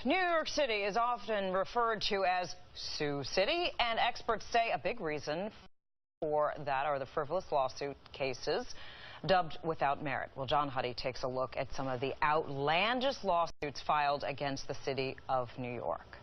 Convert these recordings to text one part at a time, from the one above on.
New York City is often referred to as Sioux City, and experts say a big reason for that are the frivolous lawsuit cases dubbed without merit. Well, John Huddy takes a look at some of the outlandish lawsuits filed against the city of New York.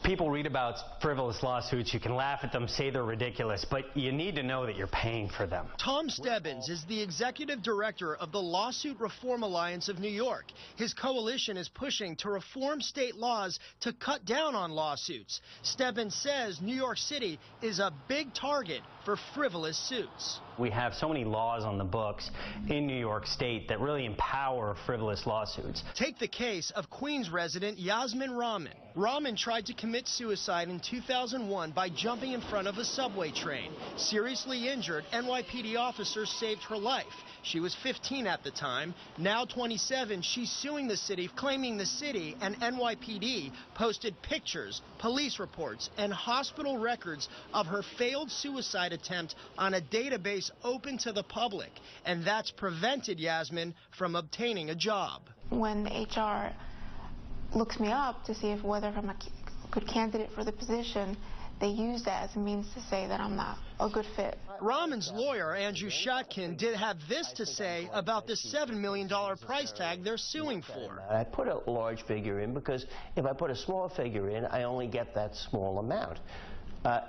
People read about frivolous lawsuits, you can laugh at them, say they're ridiculous, but you need to know that you're paying for them. Tom Stebbins is the executive director of the Lawsuit Reform Alliance of New York. His coalition is pushing to reform state laws to cut down on lawsuits. Stebbins says New York City is a big target for frivolous suits. We have so many laws on the books in New York State that really empower frivolous lawsuits. Take the case of Queens resident Yasmin Rahman. Rahman tried to commit suicide in 2001 by jumping in front of a subway train. Seriously injured, NYPD officers saved her life. She was 15 at the time. Now 27, she's suing the city, claiming the city and NYPD posted pictures, police reports, and hospital records of her failed suicide attempt on a database open to the public. And that's prevented Yasmin from obtaining a job. When the HR looks me up to see whether I'm a good candidate for the position, they use that as a means to say that I'm not a good fit. Rahman's lawyer, Andrew Schatkin, did have this to say about the $7 million price tag they're suing for. I put a large figure in because if I put a small figure in, I only get that small amount.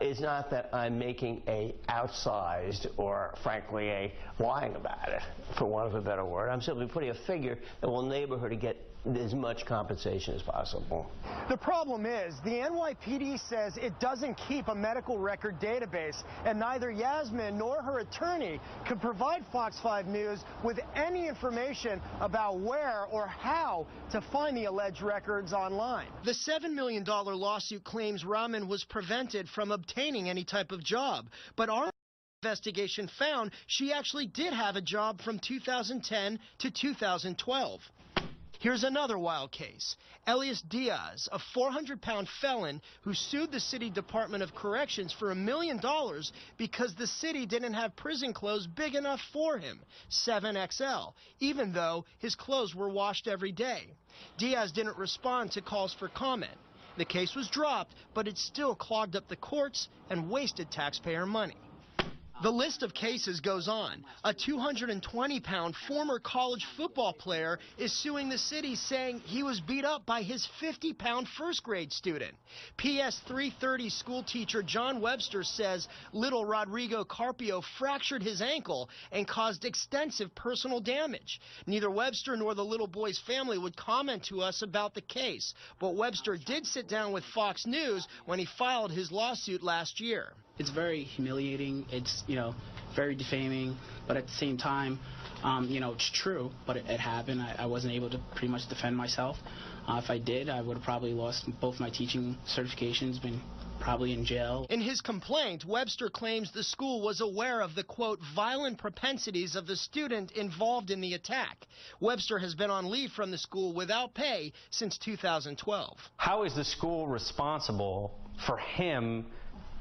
It's not that I'm making a outsized or, frankly, a lying about it, for want of a better word. I'm simply putting a figure that will enable her to get as much compensation as possible. The problem is the NYPD says it doesn't keep a medical record database, and neither Yasmin nor her attorney could provide Fox 5 News with any information about where or how to find the alleged records online. The $7 million lawsuit claims Rahman was prevented from obtaining any type of job, but our investigation found she actually did have a job from 2010 to 2012. Here's another wild case. Elias Diaz, a 400-pound felon who sued the City Department of Corrections for $1 million because the city didn't have prison clothes big enough for him, 7XL, even though his clothes were washed every day. Diaz didn't respond to calls for comment. The case was dropped, but it still clogged up the courts and wasted taxpayer money. The list of cases goes on. A 220-pound former college football player is suing the city, saying he was beat up by his 50-pound first-grade student. PS 330 school teacher John Webster says little Rodrigo Carpio fractured his ankle and caused extensive personal damage. Neither Webster nor the little boy's family would comment to us about the case, but Webster did sit down with Fox News when he filed his lawsuit last year. It's very humiliating. It's, very defaming, but at the same time, it's true, but it happened. I wasn't able to pretty much defend myself. If I did, I would have probably lost both my teaching certifications, been probably in jail. In his complaint, Webster claims the school was aware of the, quote, violent propensities of the student involved in the attack. Webster has been on leave from the school without pay since 2012. How is the school responsible for him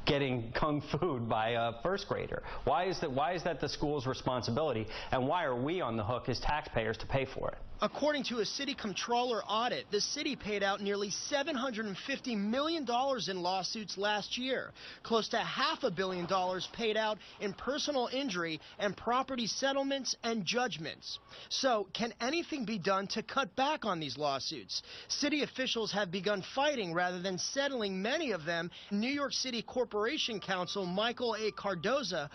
getting kung fu by a first grader? Why is that the school's responsibility, and why are we on the hook as taxpayers to pay for it? According to a city comptroller audit, the city paid out nearly $750 million in lawsuits last year. Close to $500 million paid out in personal injury and property settlements and judgments. So, can anything be done to cut back on these lawsuits? City officials have begun fighting rather than settling many of them. New York City Corporation Counsel Michael A. Cardoza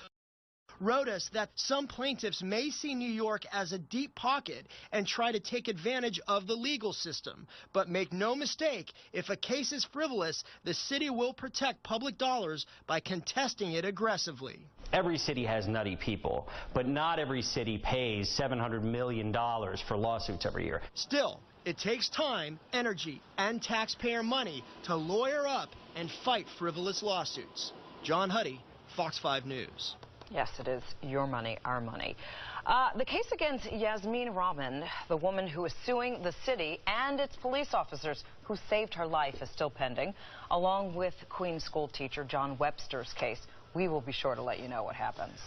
wrote us that some plaintiffs may see New York as a deep pocket and try to take advantage of the legal system. But make no mistake, if a case is frivolous, the city will protect public dollars by contesting it aggressively. Every city has nutty people, but not every city pays $700 million for lawsuits every year. Still, it takes time, energy, and taxpayer money to lawyer up and fight frivolous lawsuits. John Huddy, Fox 5 News. Yes, it is your money, our money. The case against Yasmin Rahman, the woman who is suing the city and its police officers who saved her life, is still pending, along with Queens school teacher John Webster's case. We will be sure to let you know what happens.